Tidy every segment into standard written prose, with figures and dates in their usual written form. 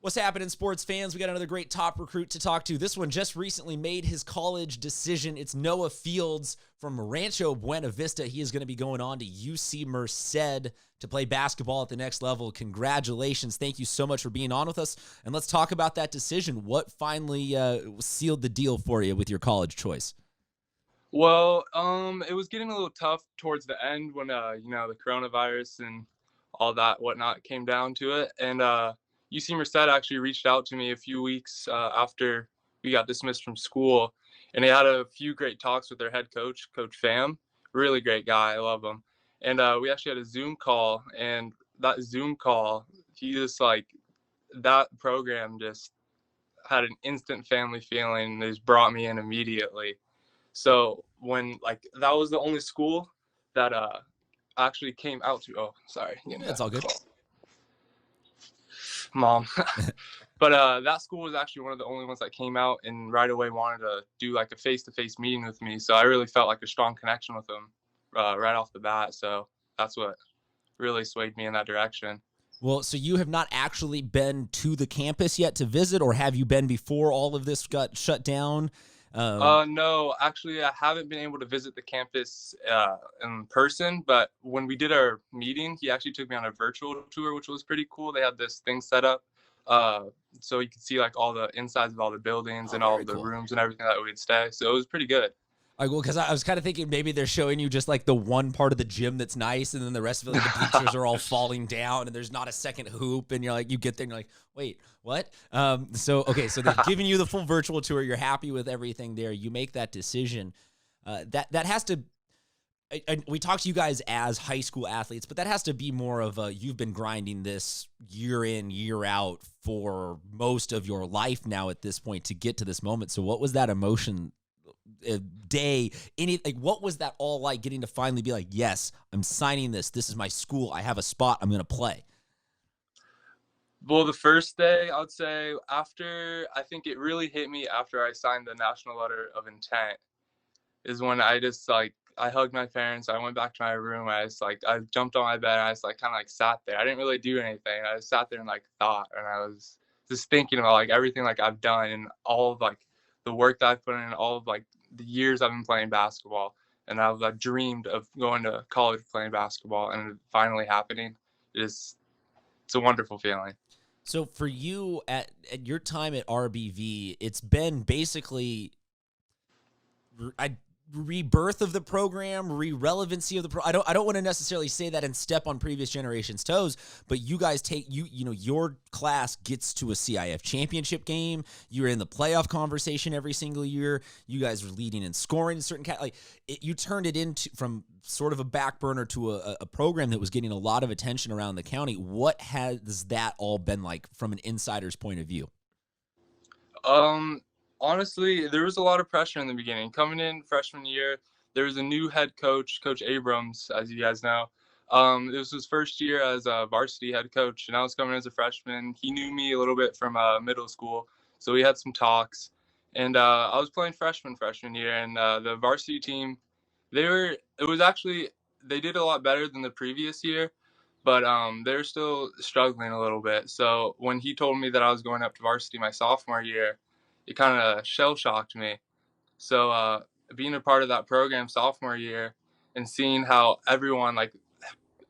What's happening, sports fans? We got another great top recruit to talk to. This one just recently made his college decision. It's Noah Fields from Rancho Buena Vista. He is going to be going on to UC Merced to play basketball at the next level. Congratulations. Thank you so much for being on with us. And let's talk about that decision. What finally sealed the deal for you with your college choice? Well, it was getting a little tough towards the end when, the coronavirus and all that whatnot came down to it. And UC Merced actually reached out to me a few weeks after we got dismissed from school. And they had a few great talks with their head coach, Coach Pham. Really great guy. I love him. And we actually had a Zoom call. And that Zoom call, he just that program just had an instant family feeling. They just brought me in immediately. So when that was the only school that actually came out to. Oh, sorry, It's all good, Mom. But that school was actually one of the only ones that came out and right away wanted to do like a face-to-face meeting with me. So I really felt like a strong connection with them right off the bat. So that's what really swayed me in that direction. Well, so you have not actually been to the campus yet to visit, or have you been before all of this got shut down? No, actually, I haven't been able to visit the campus in person, but when we did our meeting, he actually took me on a virtual tour, which was pretty cool. They had this thing set up so you could see like all the insides of all the buildings and all the rooms and everything that we'd stay. So it was pretty good. Well, because I was kind of thinking maybe they're showing you just like the one part of the gym that's nice, and then the rest of it, like the bleachers are all falling down, and there's not a second hoop, and you're like, you get there, and you're like, wait, what? So they're giving you the full virtual tour. You're happy with everything there. You make that decision. That has to. We talk to you guys as high school athletes, but that has to be more of a you've been grinding this year in, year out for most of your life now at this point to get to this moment. So what was that emotion? What was that all like, getting to finally be like, yes, I'm signing this is my school, I have a spot, I'm gonna play? Well, the first day, I would say, I think it really hit me after I signed the national letter of intent, is when I just I hugged my parents. I went back to my room. I jumped on my bed, and I just kind of sat there. I didn't really do anything. I just sat there and thought, and I was just thinking about everything I've done and all of the work that I've put in, all of the years I've been playing basketball, and I've dreamed of going to college playing basketball, and it finally happening. It's a wonderful feeling. So for you at your time at RBV, it's been basically rebirth of the program, re-relevancy of the pro. I don't want to necessarily say that and step on previous generations' toes, but you guys your class gets to a CIF championship game. You're in the playoff conversation every single year. You guys are leading in scoring in certain you turned it into from sort of a back burner to a program that was getting a lot of attention around the county. What has that all been like from an insider's point of view? Honestly, there was a lot of pressure in the beginning. Coming in freshman year, there was a new head coach, Coach Abrams, as you guys know. It was his first year as a varsity head coach, and I was coming as a freshman. He knew me a little bit from middle school, so we had some talks. And I was playing freshman year, and the varsity team, they did a lot better than the previous year, but they're still struggling a little bit. So when he told me that I was going up to varsity my sophomore year, it kind of shell-shocked me. So being a part of that program sophomore year and seeing how everyone,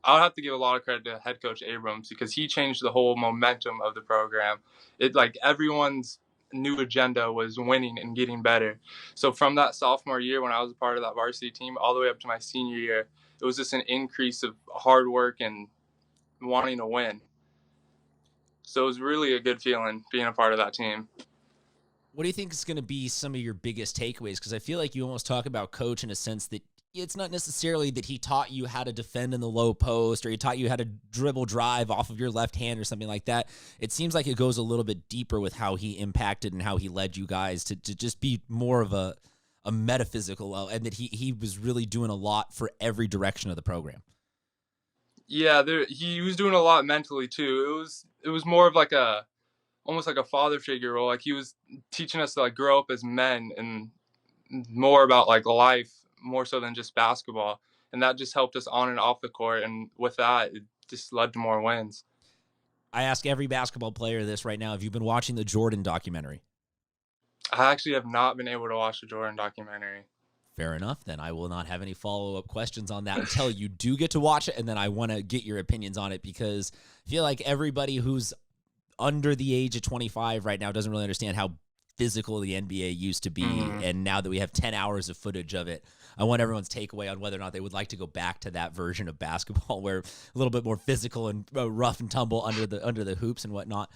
I'll have to give a lot of credit to head coach Abrams, because he changed the whole momentum of the program. It everyone's new agenda was winning and getting better. So from that sophomore year when I was a part of that varsity team all the way up to my senior year, it was just an increase of hard work and wanting to win. So it was really a good feeling being a part of that team. What do you think is going to be some of your biggest takeaways? Because I feel like you almost talk about Coach in a sense that it's not necessarily that he taught you how to defend in the low post, or he taught you how to dribble drive off of your left hand or something like that. It seems like it goes a little bit deeper with how he impacted and how he led you guys to just be more of a metaphysical, and that he was really doing a lot for every direction of the program. Yeah, he was doing a lot mentally too. It was more of almost like a father figure role. He was teaching us to grow up as men and more about life, more so than just basketball. And that just helped us on and off the court. And with that, it just led to more wins. I ask every basketball player this right now. Have you been watching the Jordan documentary? I actually have not been able to watch the Jordan documentary. Fair enough. Then I will not have any follow-up questions on that until you do get to watch it, and then I want to get your opinions on it because I feel like everybody who's under the age of 25 right now doesn't really understand how physical the NBA used to be, and now that we have 10 hours of footage of it, I want everyone's takeaway on whether or not they would like to go back to that version of basketball where a little bit more physical and rough and tumble under the hoops and whatnot.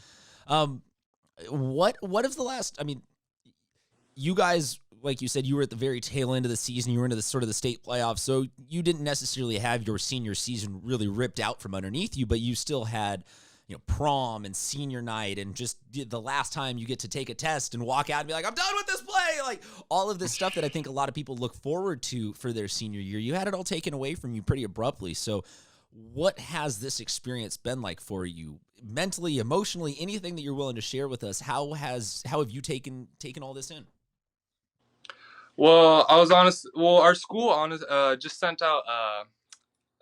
What is the last? I mean, you guys, like you said, you were at the very tail end of the season. You were into the sort of the state playoffs, so you didn't necessarily have your senior season really ripped out from underneath you, but you still had, prom and senior night and just the last time you get to take a test and walk out and be like, I'm done with this play. Like all of this stuff that I think a lot of people look forward to for their senior year. You had it all taken away from you pretty abruptly. So what has this experience been like for you mentally, emotionally, anything that you're willing to share with us? How have you taken all this in? Well, I was honest. Well, our school just sent out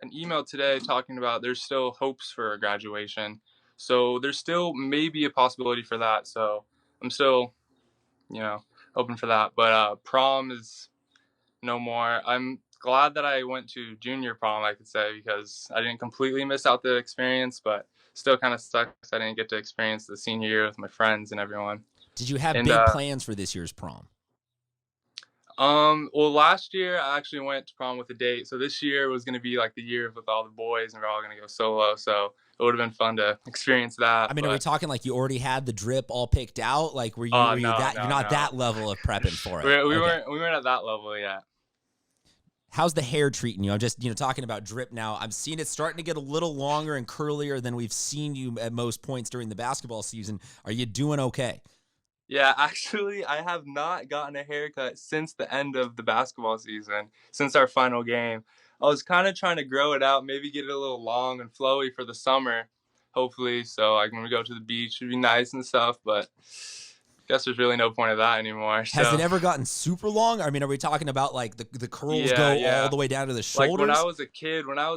an email today talking about there's still hopes for graduation. So there's still maybe a possibility for that. So I'm still, hoping for that. But prom is no more. I'm glad that I went to junior prom, I could say, because I didn't completely miss out the experience, but still kind of sucks I didn't get to experience the senior year with my friends and everyone. Did you have big plans for this year's prom? Well, last year I actually went to prom with a date. So this year was going to be like the year with all the boys and we're all going to go solo. So it would have been fun to experience that. I mean, are we talking like you already had the drip all picked out? Like were you, you're not that level of prepping for it? We weren't at that level yet. How's the hair treating you? I'm just, talking about drip now. I'm seeing it starting to get a little longer and curlier than we've seen you at most points during the basketball season. Are you doing okay? Yeah, actually, I have not gotten a haircut since the end of the basketball season, since our final game. I was kind of trying to grow it out, maybe get it a little long and flowy for the summer, hopefully. So like when we go to the beach, it'd be nice and stuff, but I guess there's really no point of that anymore. So. Has it ever gotten super long? I mean, are we talking about like the curls all the way down to the shoulders? Like when I was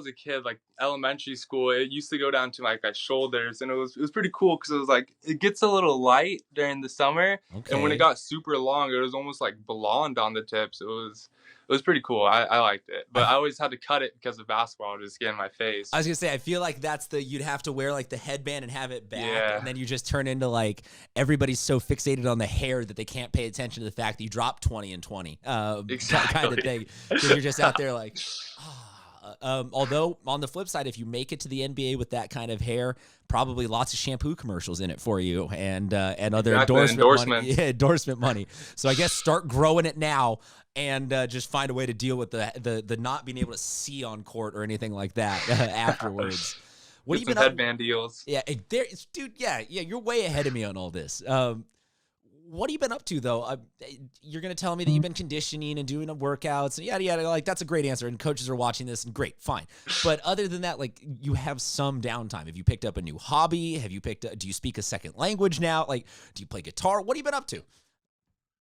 a kid, like elementary school, it used to go down to like my shoulders, and it was pretty cool because it was like it gets a little light during the summer, and when it got super long, it was almost like blonde on the tips. It was pretty cool. I liked it, but I always had to cut it because of basketball to just get in my face. I was gonna say, I feel like you'd have to wear like the headband and have it back, and then you just turn into like everybody's so fixated on the hair that they can't pay attention to the fact that you dropped 20 and 20, exactly. kind of thing. Because you're just out there like. Although on the flip side, if you make it to the NBA with that kind of hair, probably lots of shampoo commercials in it for you and other endorsement money. So I guess start growing it now and just find a way to deal with the not being able to see on court or anything like that afterwards. What have you been headband deals? Yeah, dude. Yeah, you're way ahead of me on all this. What have you been up to, though? You're going to tell me that you've been conditioning and doing workouts and yada, yada. Like, that's a great answer, and coaches are watching this, and great, fine. But other than that, like, you have some downtime. Have you picked up a new hobby? Do you speak a second language now? Like, do you play guitar? What have you been up to?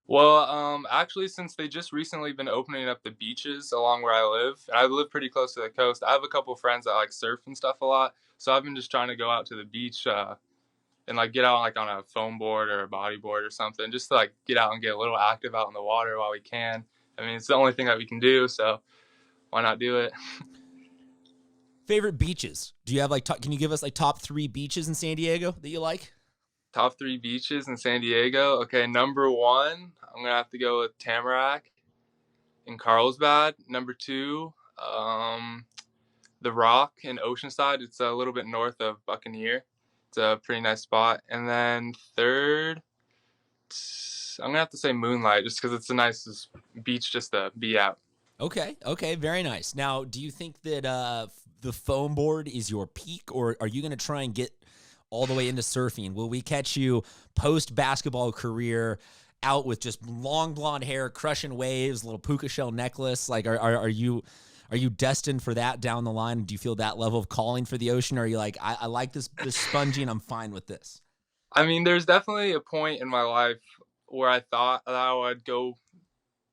Well, actually, since they just recently been opening up the beaches along where I live, and I live pretty close to the coast, I have a couple friends that like surf and stuff a lot. So I've been just trying to go out to the beach, and like get out like on a foam board or a bodyboard or something, just to like get out and get a little active out in the water while we can. I mean, it's the only thing that we can do, so why not do it? Favorite beaches? Do you have like, can you give us like top 3 beaches in San Diego that you like? Top 3 beaches in San Diego? Okay, number 1, I'm gonna have to go with Tamarack in Carlsbad. Number 2, The Rock in Oceanside. It's a little bit north of Buccaneer. It's a pretty nice spot. And then 3rd, I'm going to have to say Moonlight, just because it's the nicest beach just to be at. Okay, very nice. Now, do you think that the foam board is your peak, or are you going to try and get all the way into surfing? Will we catch you post-basketball career out with just long blonde hair, crushing waves, little puka shell necklace? Like, are you destined for that down the line? Do you feel that level of calling for the ocean? Or are you like, I like this spongy and I'm fine with this? I mean, there's definitely a point in my life where I thought that I would go,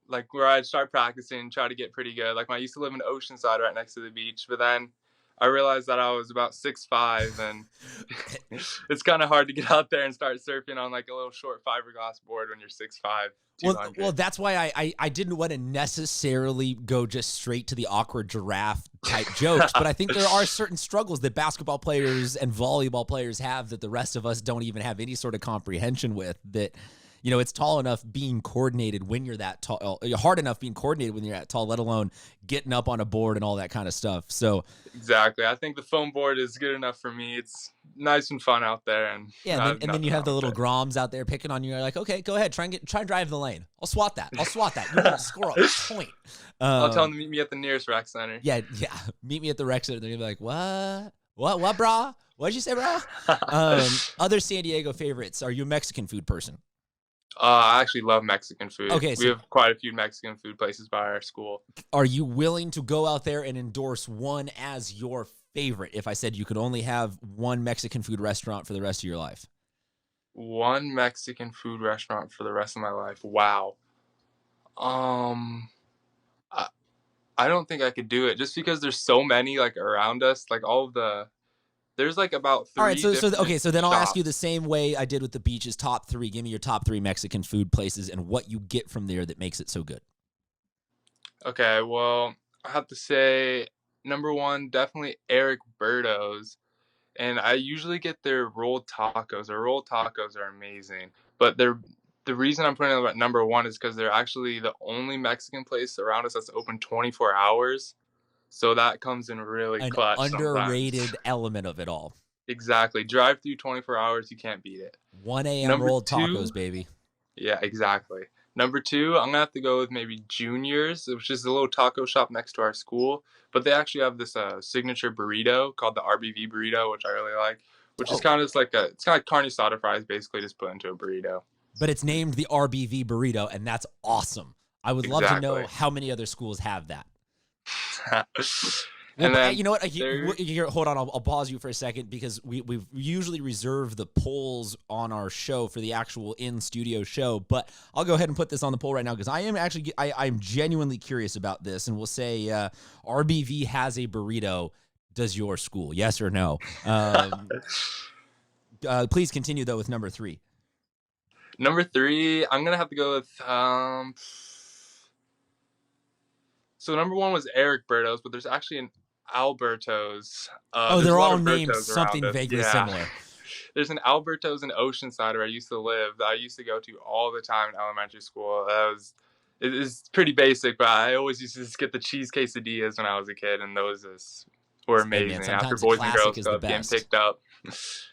like where I'd start practicing, try to get pretty good. Like I used to live in Oceanside right next to the beach, but then I realized that I was about 6'5", and it's kind of hard to get out there and start surfing on like a little short fiberglass board when you're 6'5", Well, 200. that's why I didn't want to necessarily go just straight to the awkward giraffe type jokes, but I think there are certain struggles that basketball players and volleyball players have that the rest of us don't even have any sort of comprehension with. That, you know, it's tall enough being coordinated when you're that tall, hard enough being coordinated when you're that tall, let alone getting up on a board and all that kind of stuff. So Exactly. I think the foam board is good enough for me. It's nice and fun out there, and yeah, I have and then you nothing have the wrong with little it. groms out there picking on you. You're like, okay, go ahead, try and drive the lane. I'll swat that. You're gonna score a point. I'll tell them to meet me at the nearest rec center. Yeah. Meet me at the rec center. They're gonna be like, what, brah? What'd you say, brah? Other San Diego favorites. Are you a Mexican food person? I actually love Mexican food. Okay, We so have quite a few Mexican food places by our school. are you willing to go out there and endorse one as your favorite? If I said you could only have one Mexican food restaurant for the rest of your life. One Mexican food restaurant for the rest of my life. Wow. Um, I, I don't think I could do it just because there's so many like around us. Like there's like about All right, three so different okay, so then I'll ask you the shops. same way I did with the beaches. Top three. Give me your top three Mexican food places and what you get from there that makes it so good. Okay, well, I have to say number one, definitely Eric Berto's. And I usually get their rolled tacos. Their rolled tacos are amazing. But the reason I'm putting them at number one is because they're actually the only Mexican place around us that's open 24 hours. So that comes in really An clutch sometimes. underrated element of it all. Exactly. Drive through 24 hours, you can't beat it. 1 a.m. Number rolled two, tacos, baby. yeah, exactly. Number two, I'm gonna have to go with maybe Junior's, which is a little taco shop next to our school. But they actually have this signature burrito called the RBV burrito, which I really like. Which is Dope. kind of just like it's kind of like carne asada fries, basically just put into a burrito. But it's named the RBV burrito, and that's awesome. I would love to know Exactly. how many other schools have that. Well, And but, then you know what? third, Here, hold on. I'll pause you for a second because we usually reserve the polls on our show for the actual in-studio show. But I'll go ahead and put this on the poll right now because I'm genuinely curious about this. And we'll say RBV has a burrito. Does your school? Yes or no? Please continue, though, with number three. number three, I'm gonna have to go with so number one was Eric Berto's, but there's actually an Alberto's. Oh, There's a they're lot all of named Berto's around something us. vaguely Yeah. similar. There's an Alberto's in Oceanside where I used to live that I used to go to all the time in elementary school. It is pretty basic, but I always used to just get the cheese quesadillas when I was a kid, and those were Hey, man, amazing. After sometimes a Boys and classic Girls is the Club getting best. picked up.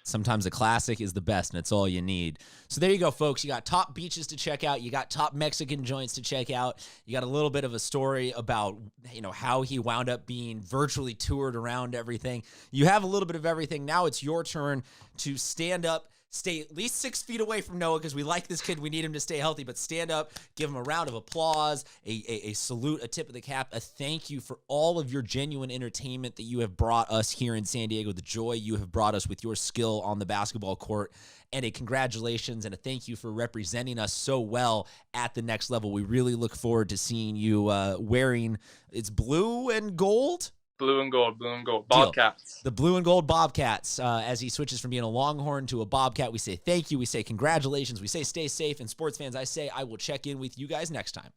Sometimes a classic is the best, and it's all you need. So there you go, folks. You got top beaches to check out. You got top Mexican joints to check out. You got a little bit of a story about, you know, how he wound up being virtually toured around everything. You have a little bit of everything. Now it's your turn to stand up, stay at least 6 feet away from Noah because we like this kid. We need him to stay healthy, but stand up, give him a round of applause, a salute, a tip of the cap, a thank you for all of your genuine entertainment that you have brought us here in San Diego, the joy you have brought us with your skill on the basketball court, and a congratulations and a thank you for representing us so well at the next level. We really look forward to seeing you wearing, it's blue and gold? Blue and gold. Deal. Bobcats. The blue and gold Bobcats. As he switches from being a Longhorn to a Bobcat, we say thank you. We say congratulations. We say stay safe. And sports fans, I say I will check in with you guys next time.